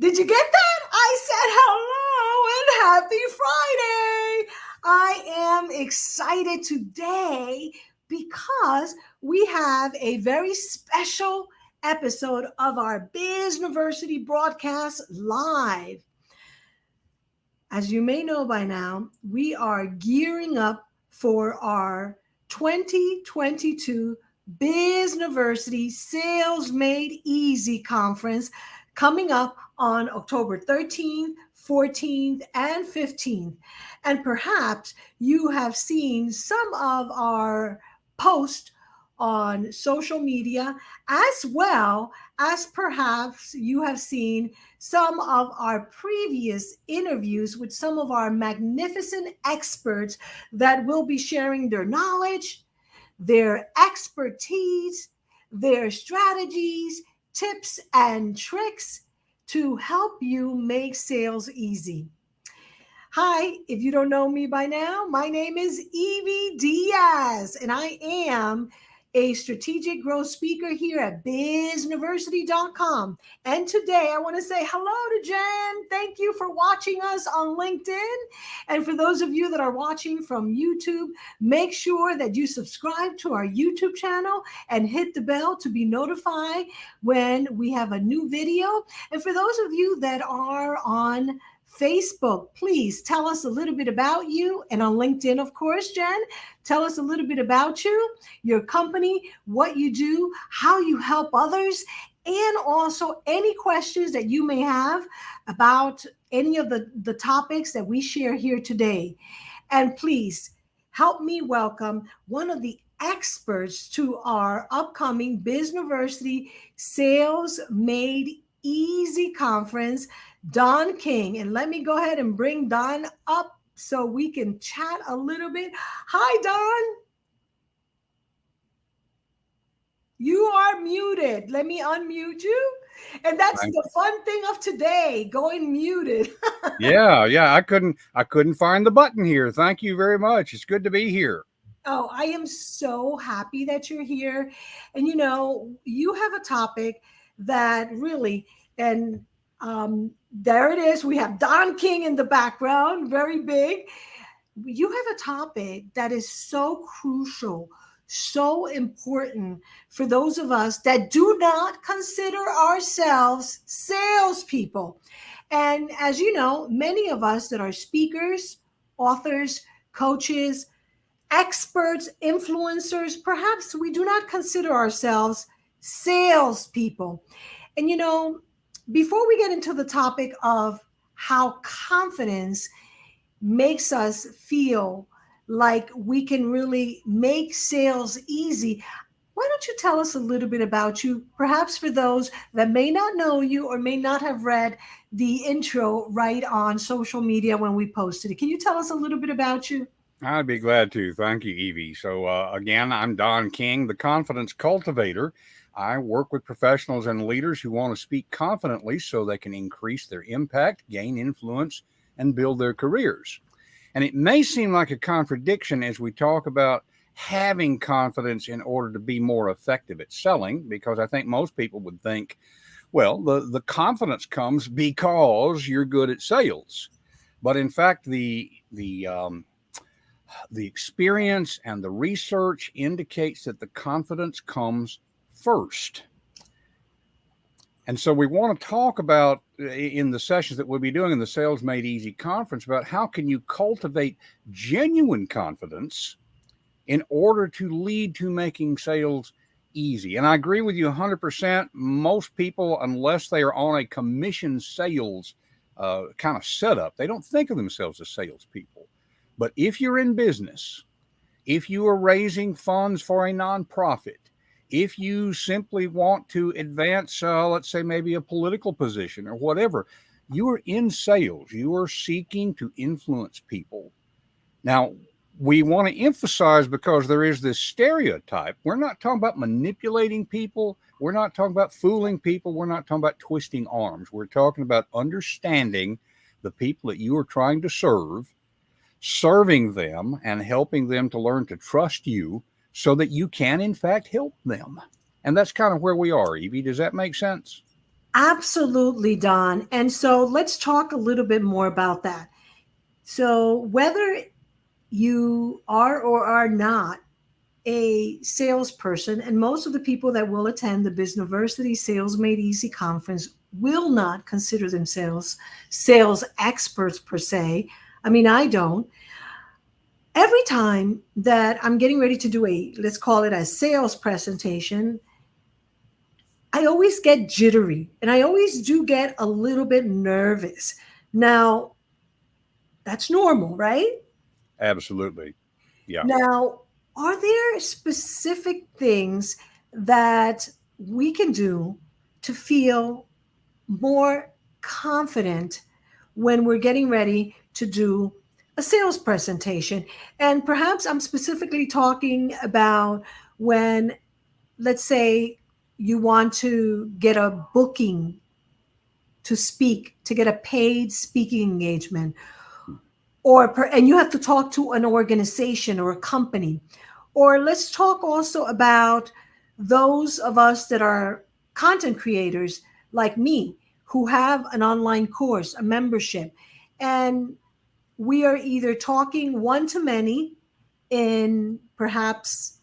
Did you get that? I said hello and happy Friday. I am excited today because we have a very special episode of our Bizniversity broadcast live. As you may know by now, we are gearing up for our 2022 Bizniversity Sales Made Easy conference coming up on October 13th, 14th, and 15th. And perhaps you have seen some of our posts on social media, as well as perhaps you have seen some of our previous interviews with some of our magnificent experts that will be sharing their knowledge, their expertise, their strategies, tips, and tricks to help you make sales easy. Hi, if you don't know me by now, my name is Evie Diaz, and I am a strategic growth speaker here at Bizniversity.com. And today I want to say hello to Jen. Thank you for watching us on LinkedIn. And for those of you that are watching from YouTube, make sure that you subscribe to our YouTube channel and hit the bell to be notified when we have a new video. And for those of you that are on Facebook, please tell us a little bit about you. And on LinkedIn, of course, Jen, tell us a little bit about you, your company, what you do, how you help others, and also any questions that you may have about any of the topics that we share here today. And please help me welcome one of the experts to our upcoming Bizniversity Sales Made Easy conference, Donn King. And let me go ahead and bring Donn up so we can chat a little bit. Hi, Donn. You are muted. Let me unmute you. And that's the fun thing of today, going muted. Yeah. I couldn't find the button here. Thank you very much. It's good to be here. Oh, I am so happy that you're here. And you know, you have a topic that really, and there it is. We have Donn King in the background, very big. You have a topic that is so crucial, so important for those of us that do not consider ourselves salespeople. And as you know, many of us that are speakers, authors, coaches, experts, influencers, perhaps we do not consider ourselves salespeople. And you know, before we get into the topic of how confidence makes us feel like we can really make sales easy, why don't you tell us a little bit about you, perhaps for those that may not know you or may not have read the intro right on social media when we posted it. Can you tell us a little bit about you? I'd be glad to. Thank you, Evie. So again, I'm Donn King, the Confidence Cultivator. I work with professionals and leaders who want to speak confidently so they can increase their impact, gain influence, and build their careers. And it may seem like a contradiction as we talk about having confidence in order to be more effective at selling, because I think most people would think, well, the confidence comes because you're good at sales. But in fact, the experience and the research indicates that the confidence comes first. And so we want to talk about in the sessions that we'll be doing in the Sales Made Easy conference about how can you cultivate genuine confidence in order to lead to making sales easy. And I agree with you 100%. Most people, unless they are on a commission sales kind of setup, they don't think of themselves as salespeople. But if you're in business, if you are raising funds for a nonprofit, if you simply want to advance, let's say maybe a political position or whatever, you are in sales. You are seeking to influence people. Now, we want to emphasize, because there is this stereotype, we're not talking about manipulating people. We're not talking about fooling people. We're not talking about twisting arms. We're talking about understanding the people that you are trying to serve, serving them and helping them to learn to trust you so that you can, in fact, help them. And that's kind of where we are, Evie. Does that make sense? Absolutely, Don. And so let's talk a little bit more about that. So, whether you are or are not a salesperson, and most of the people that will attend the Bizniversity Sales Made Easy conference will not consider themselves sales experts per se. I mean, I don't. Every time that I'm getting ready to do a, let's call it a sales presentation, I always get jittery and I always do get a little bit nervous. Now, that's normal, right? Absolutely. Yeah. Now, are there specific things that we can do to feel more confident when we're getting ready to do a sales presentation? And perhaps I'm specifically talking about when, let's say, you want to get a booking to speak, to get a paid speaking engagement, and you have to talk to an organization or a company. Or let's talk also about those of us that are content creators like me who have an online course, a membership, and we are either talking one to many in perhaps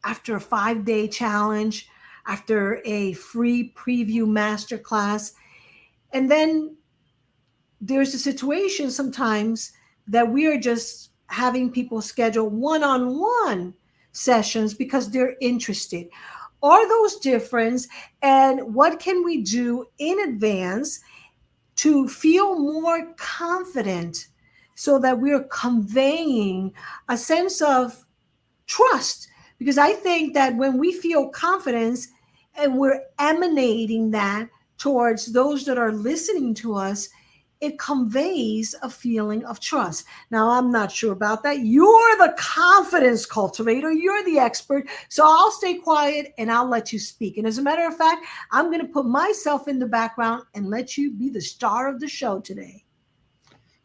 after a 5-day challenge, after a free preview masterclass, and then there's a situation sometimes that we are just having people schedule one-on-one sessions because they're interested. Are those different? And what can we do in advance to feel more confident so that we're conveying a sense of trust? Because I think that when we feel confidence and we're emanating that towards those that are listening to us, it conveys a feeling of trust. Now, I'm not sure about that. You're the confidence cultivator, you're the expert. So I'll stay quiet and I'll let you speak. And as a matter of fact, I'm going to put myself in the background and let you be the star of the show today.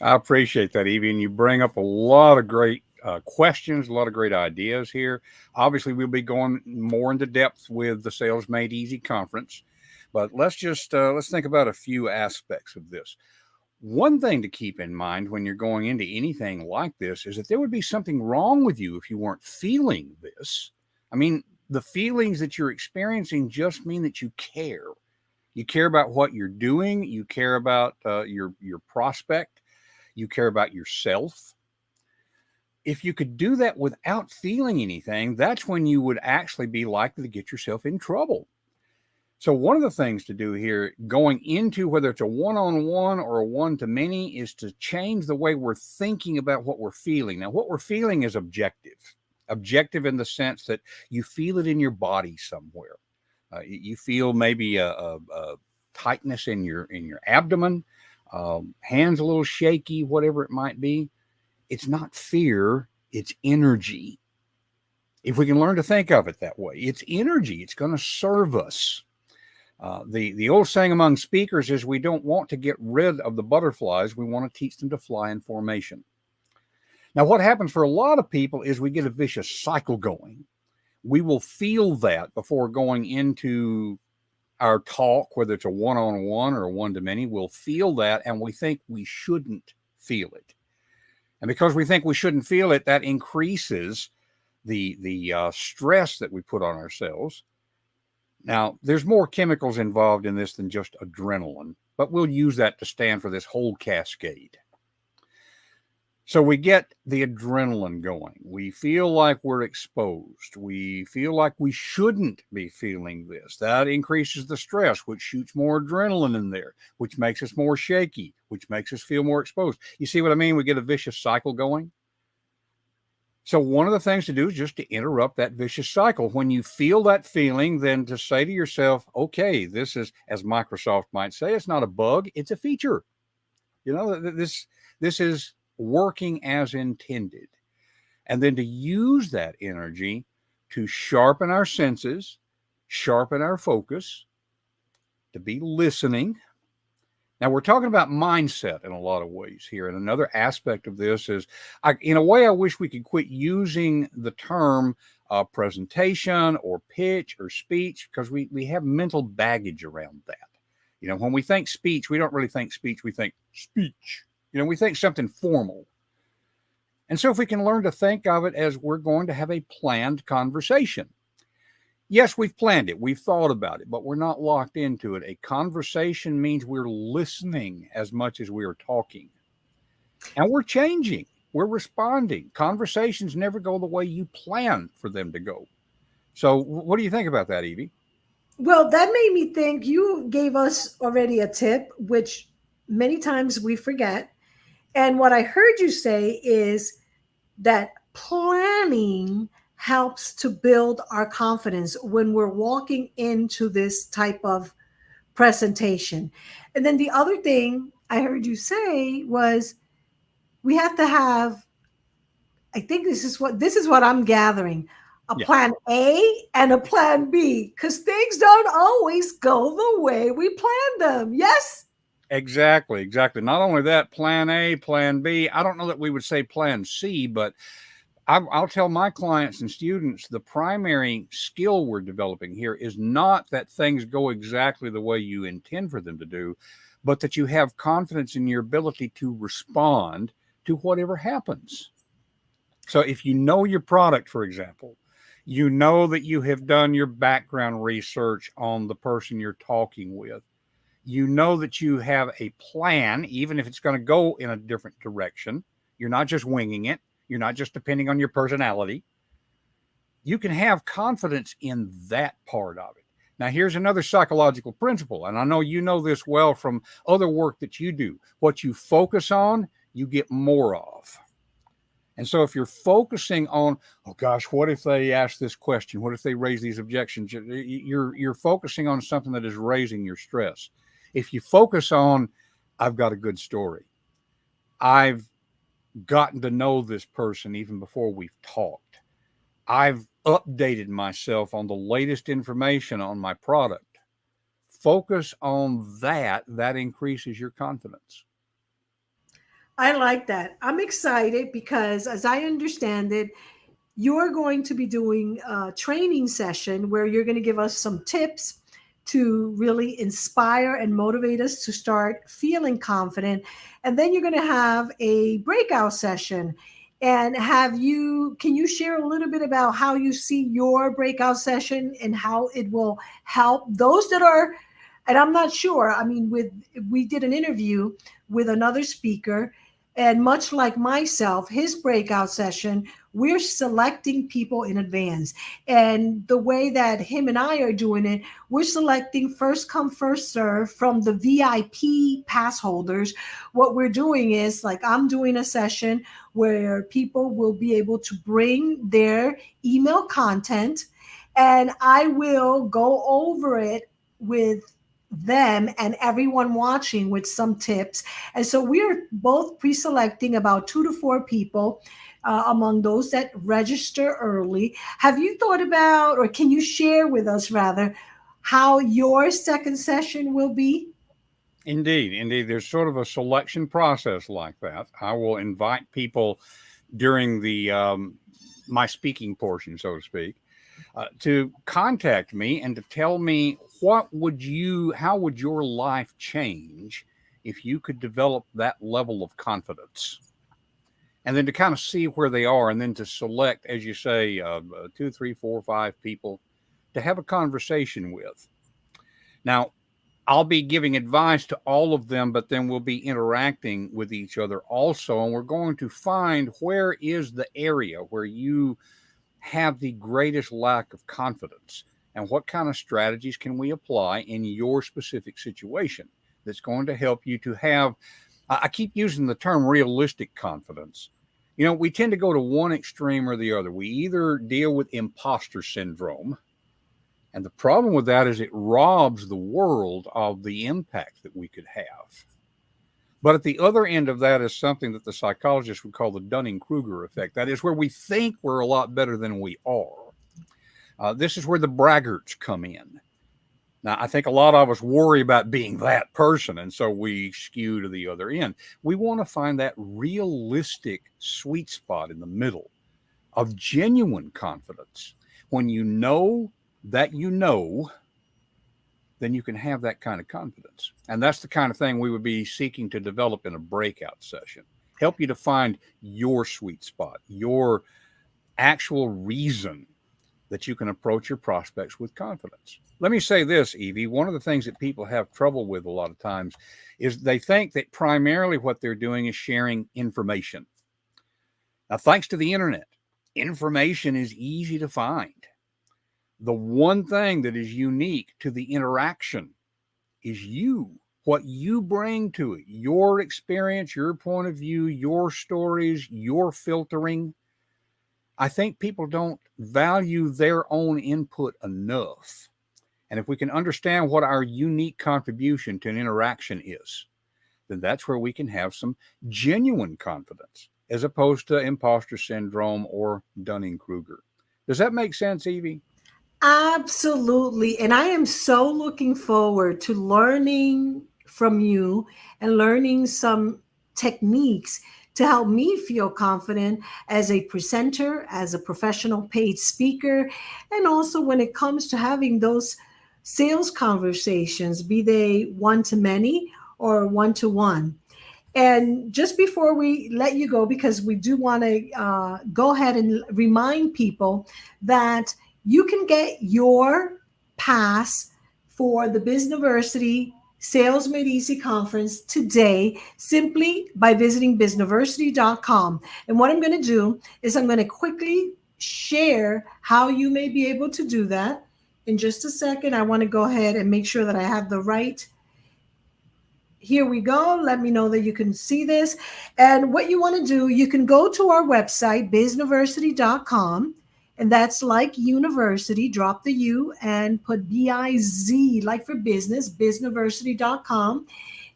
I appreciate that, Evie. And you bring up a lot of great questions, a lot of great ideas here. Obviously, we'll be going more into depth with the Sales Made Easy conference, but let's think about a few aspects of this. One thing to keep in mind when you're going into anything like this is that there would be something wrong with you if you weren't feeling this. I mean, the feelings that you're experiencing just mean that you care. You care about what you're doing. You care about your prospect. You care about yourself. If you could do that without feeling anything, that's when you would actually be likely to get yourself in trouble. So one of the things to do here, going into whether it's a one-on-one or a one-to-many, is to change the way we're thinking about what we're feeling. Now, what we're feeling is objective in the sense that you feel it in your body somewhere. You feel maybe a tightness in your abdomen, hands a little shaky, whatever it might be. It's not fear, it's energy. If we can learn to think of it that way, it's energy. It's going to serve us. The old saying among speakers is we don't want to get rid of the butterflies. We want to teach them to fly in formation. Now, what happens for a lot of people is we get a vicious cycle going. We will feel that before going into our talk, whether it's a one-on-one or a one-to-many. We'll feel that, and we think we shouldn't feel it. And because we think we shouldn't feel it, that increases the stress that we put on ourselves. Now, there's more chemicals involved in this than just adrenaline, but we'll use that to stand for this whole cascade. So we get the adrenaline going. We feel like we're exposed. We feel like we shouldn't be feeling this. That increases the stress, which shoots more adrenaline in there, which makes us more shaky, which makes us feel more exposed. You see what I mean? We get a vicious cycle going. So one of the things to do is just to interrupt that vicious cycle. When you feel that feeling, then to say to yourself, okay, this is, as Microsoft might say, it's not a bug, it's a feature. You know, this is working as intended. And then to use that energy to sharpen our senses, sharpen our focus, to be listening. Now, we're talking about mindset in a lot of ways here. And another aspect of this is, in a way, I wish we could quit using the term presentation or pitch or speech, because we have mental baggage around that. You know, when we think speech, we don't really think speech, we think speech. You know, we think something formal. And so if we can learn to think of it as we're going to have a planned conversation. Yes, we've planned it, we've thought about it, but we're not locked into it. A conversation means we're listening as much as we are talking. And we're changing, we're responding. Conversations never go the way you plan for them to go. So what do you think about that, Evie? Well, that made me think you gave us already a tip, which many times we forget. And what I heard you say is that planning helps to build our confidence when we're walking into this type of presentation. And then the other thing I heard you say was we have to have, I think this is what I'm gathering, a Yeah, plan A and a plan B, because things don't always go the way we plan them. Yes? exactly, exactly. Not only that, plan A, plan B. I don't know that we would say plan C, but I'll tell my clients and students the primary skill we're developing here is not that things go exactly the way you intend for them to do, but that you have confidence in your ability to respond to whatever happens. So if you know your product, for example, you know that you have done your background research on the person you're talking with. You know that you have a plan, even if it's going to go in a different direction. You're not just winging it. You're not just depending on your personality. You can have confidence in that part of it. Now, here's another psychological principle, and I know you know this well from other work that you do. What you focus on, you get more of. And so if you're focusing on, oh gosh, what if they ask this question? What if they raise these objections? You're focusing on something that is raising your stress. If you focus on, I've got a good story. I've gotten to know this person even before we've talked. I've updated myself on the latest information on my product. Focus on that. That increases your confidence. I like that. I'm excited because, as I understand it, you're going to be doing a training session where you're going to give us some tips to really inspire and motivate us to start feeling confident. And then you're going to have a breakout session. And can you share a little bit about how you see your breakout session and how it will help those that are, and I'm not sure, I mean, we did an interview with another speaker, and much like myself, his breakout session, we're selecting people in advance. And the way that him and I are doing it, we're selecting first come, first serve from the VIP pass holders. What we're doing is, like, I'm doing a session where people will be able to bring their email content, and I will go over it with them and everyone watching with some tips. And so we're both pre-selecting about 2 to 4 people among those that register early. Have you thought about, or can you share with us rather, how your second session will be? Indeed, indeed. There's sort of a selection process like that. I will invite people during the my speaking portion, so to speak, to contact me and to tell me how would your life change if you could develop that level of confidence, and then to kind of see where they are, and then to select, as you say, 2, 3, 4, 5 people to have a conversation with. Now, I'll be giving advice to all of them, but then we'll be interacting with each other also. And we're going to find where is the area where you have the greatest lack of confidence, and what kind of strategies can we apply in your specific situation that's going to help you to have, I keep using the term realistic confidence. You know, we tend to go to one extreme or the other. We either deal with imposter syndrome, and the problem with that is it robs the world of the impact that we could have. But at the other end of that is something that the psychologists would call the Dunning-Kruger effect. That is where we think we're a lot better than we are. This is where the braggarts come in. Now, I think a lot of us worry about being that person, and so we skew to the other end. We want to find that realistic sweet spot in the middle of genuine confidence. When you know that you know, then you can have that kind of confidence. And that's the kind of thing we would be seeking to develop in a breakout session. Help you to find your sweet spot, your actual reason that you can approach your prospects with confidence. Let me say this, Evie. One of the things that people have trouble with a lot of times is they think that primarily what they're doing is sharing information. Now, thanks to the internet, information is easy to find. The one thing that is unique to the interaction is you, what you bring to it, your experience, your point of view, your stories, your filtering. I think people don't value their own input enough. And if we can understand what our unique contribution to an interaction is, then that's where we can have some genuine confidence as opposed to imposter syndrome or Dunning-Kruger. Does that make sense, Evie? Absolutely. And I am so looking forward to learning from you and learning some techniques to help me feel confident as a presenter, as a professional paid speaker, and also when it comes to having those sales conversations, be they one to many or one to one. And just before we let you go, because we do want to go ahead and remind people that you can get your pass for the Bizniversity Sales Made Easy Conference today simply by visiting bizniversity.com. And what I'm going to do is I'm going to quickly share how you may be able to do that. In just a second, I want to go ahead and make sure that I have the right. Here we go. Let me know that you can see this. And what you want to do, you can go to our website, bizniversity.com. And that's like university, drop the U and put B-I-Z, like for business, bizniversity.com.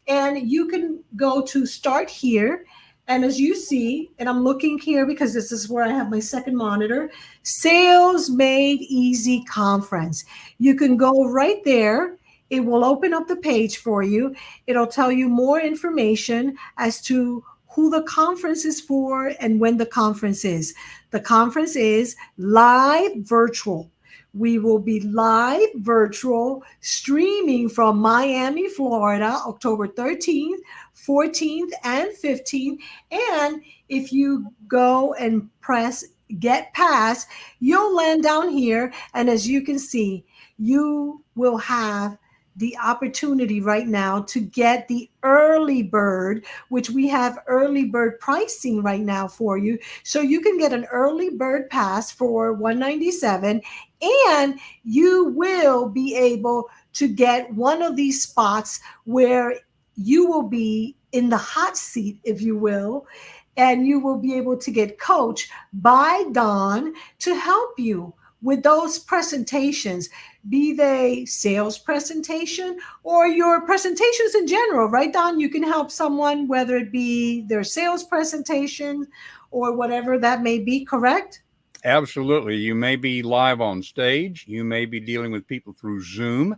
And you can go to start here. And as you see, and I'm looking here because this is where I have my second monitor, Sales Made Easy Conference. You can go right there. It will open up the page for you. It'll tell you more information as to who the conference is for and when the conference is. The conference is live virtual. We will be live virtual streaming from Miami, Florida, October 13th, 14th, and 15th. And if you go and press Get Pass, you'll land down here. And as you can see, you will have the opportunity right now to get the early bird, which we have early bird pricing right now for you. So you can get an early bird pass for $197, and you will be able to get one of these spots where you will be in the hot seat, if you will, and you will be able to get coached by Donn to help you with those presentations, be they sales presentation or your presentations in general, right, Donn? You can help someone, whether it be their sales presentation or whatever that may be, correct? Absolutely. You may be live on stage. You may be dealing with people through Zoom,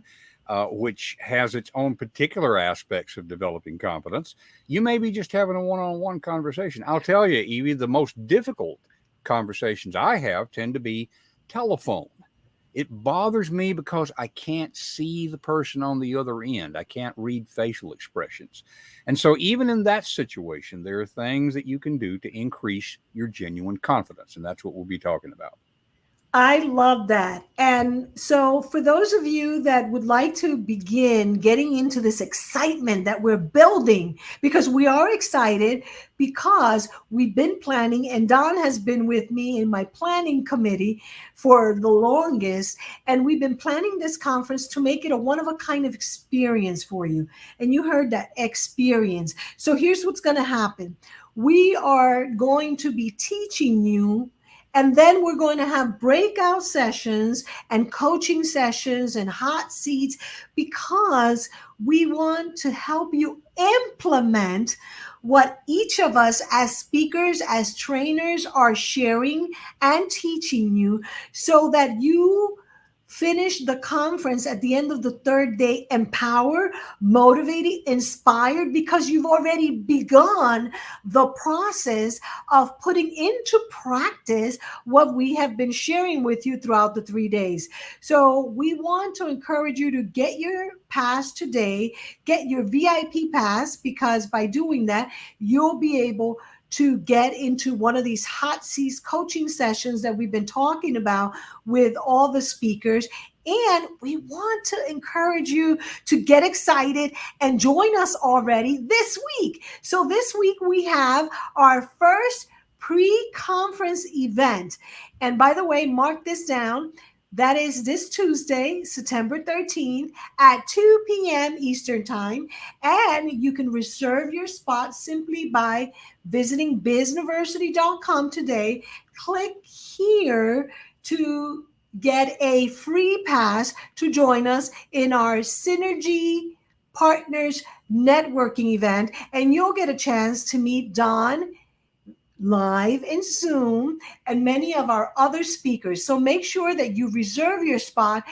which has its own particular aspects of developing confidence. You may be just having a one-on-one conversation. I'll tell you, Evie, the most difficult conversations I have tend to be telephone. It bothers me because I can't see the person on the other end. I can't read facial expressions. And so even in that situation, there are things that you can do to increase your genuine confidence. And that's what we'll be talking about. I love that. And so, for those of you that would like to begin getting into this excitement that we're building, because we are excited, because we've been planning, and Donn has been with me in my planning committee for the longest. And we've been planning this conference to make it a one of a kind of experience for you. And you heard that experience. So, here's what's going to happen. We are going to be teaching you, and then we're going to have breakout sessions and coaching sessions and hot seats, because we want to help you implement what each of us as speakers, as trainers are sharing and teaching you, so that you finish the conference at the end of the third day empowered, motivated, inspired, because you've already begun the process of putting into practice what we have been sharing with you throughout the 3 days. So we want to encourage you to get your pass today, get your VIP pass, because by doing that, you'll be able to get into one of these hot seats coaching sessions that we've been talking about with all the speakers. And we want to encourage you to get excited and join us already this week. So this week we have our first pre-conference event. And by the way, mark this down. That is this Tuesday, September 13th at 2 p.m. Eastern Time. And you can reserve your spot simply by visiting bizniversity.com today. Click here to get a free pass to join us in our Synergy Partners Networking event. And you'll get a chance to meet Donn live in Zoom and many of our other speakers. So make sure that you reserve your spot,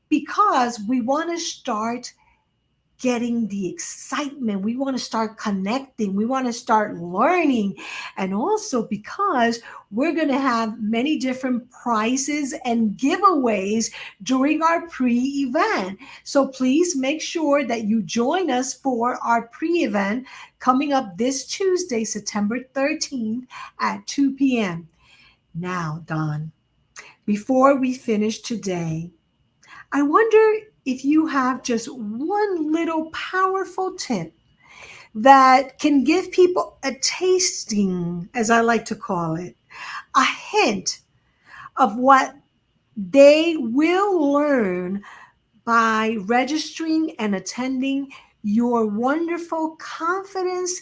because we want to start getting the excitement. We want to start connecting. We want to start learning. And also because we're going to have many different prizes and giveaways during our pre-event. So please make sure that you join us for our pre-event coming up this Tuesday, September 13th at 2 p.m. Now, Donn, before we finish today, I wonder if you have just one little powerful tip that can give people a tasting, as I like to call it, a hint of what they will learn by registering and attending your wonderful confidence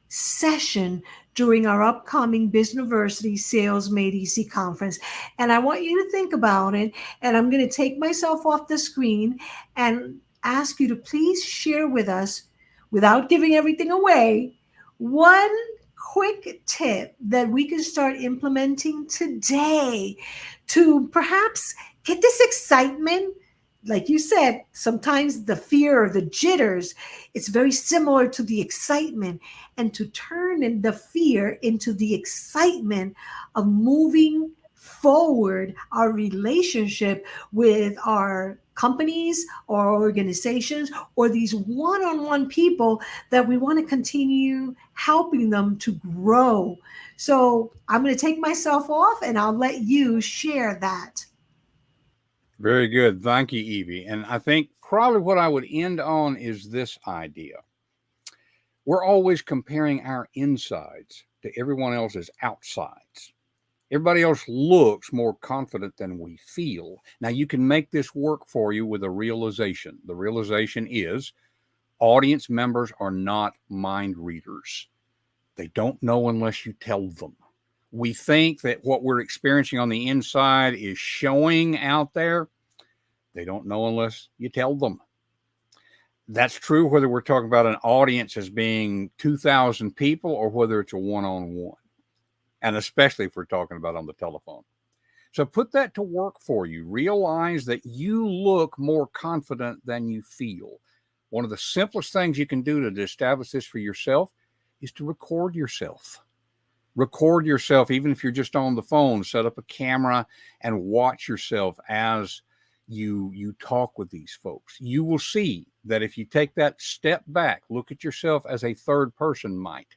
session during our upcoming Bizniversity Sales Made Easy conference. And I want you to think about it. And I'm going to take myself off the screen and ask you to please share with us, without giving everything away, one quick tip that we can start implementing today to perhaps get this excitement. Like you said, sometimes the fear or the jitters, it's very similar to the excitement, and to turn in the fear into the excitement of moving forward our relationship with our companies or organizations or these one-on-one people that we want to continue helping them to grow. So I'm going to take myself off and I'll let you share that. Very good. Thank you, Evie. And I think probably what I would end on is this idea. We're always comparing our insides to everyone else's outsides. Everybody else looks more confident than we feel. Now, you can make this work for you with a realization. The realization is audience members are not mind readers. They don't know unless you tell them. We think that what we're experiencing on the inside is showing out there. They don't know unless you tell them. That's true whether we're talking about an audience as being 2,000 people or whether it's a one-on-one, and especially if we're talking about on the telephone. So put that to work for you. Realize that you look more confident than you feel. One of the simplest things you can do to establish this for yourself is to record yourself. Record yourself, even if you're just on the phone. Set up a camera and watch yourself as you talk with these folks. You will see that if you take that step back, look at yourself as a third person might,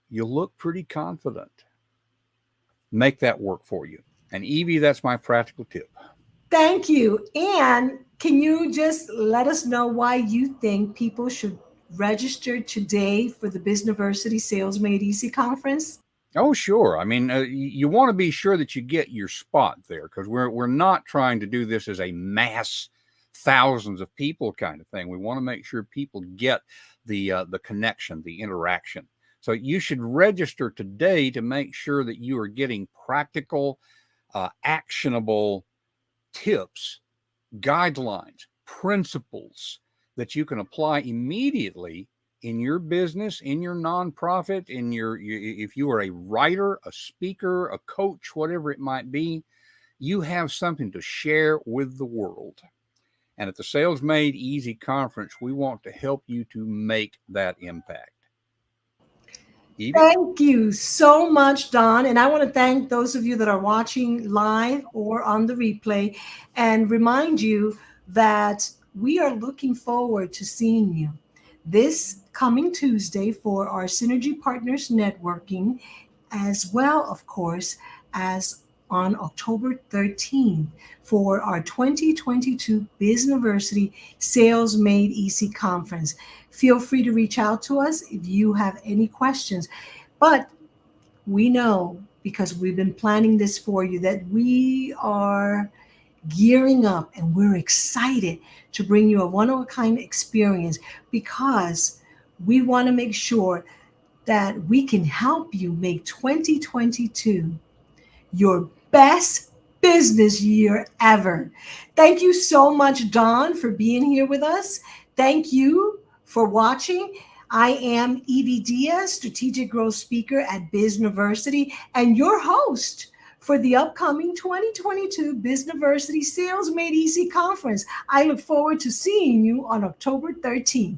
you'll look pretty confident. Make that work for you. And Evie, that's my practical tip. Thank you. And can you just let us know why you think people should register today for the Bizniversity Sales Made Easy conference? Oh, sure. I mean, you want to be sure that you get your spot there, because we're not trying to do this as a mass thousands of people kind of thing. We want to make sure people get the connection, the interaction. So you should register today to make sure that you are getting practical, actionable tips, guidelines, principles that you can apply immediately in your business, in your nonprofit, if you are a writer, a speaker, a coach, whatever it might be. you have something to share with the world. And at the Sales Made Easy Conference, we want to help you to make that impact. Evie? Thank you so much, Donn. And I want to thank those of you that are watching live or on the replay and remind you that we are looking forward to seeing you this coming Tuesday for our Synergy Partners Networking, as well, of course, as on October 13th for our 2022 Bizniversity Sales Made Easy Conference. Feel free to reach out to us if you have any questions. But we know, because we've been planning this for you, that we are gearing up and we're excited to bring you a one-of-a-kind experience, because we want to make sure that we can help you make 2022 your best business year ever. Thank you so much, Donn, for being here with us. Thank you for watching. I am Evie Diaz, Strategic Growth Speaker at Bizniversity, and your host for the upcoming 2022 Bizniversity Sales Made Easy Conference. I look forward to seeing you on October 13th.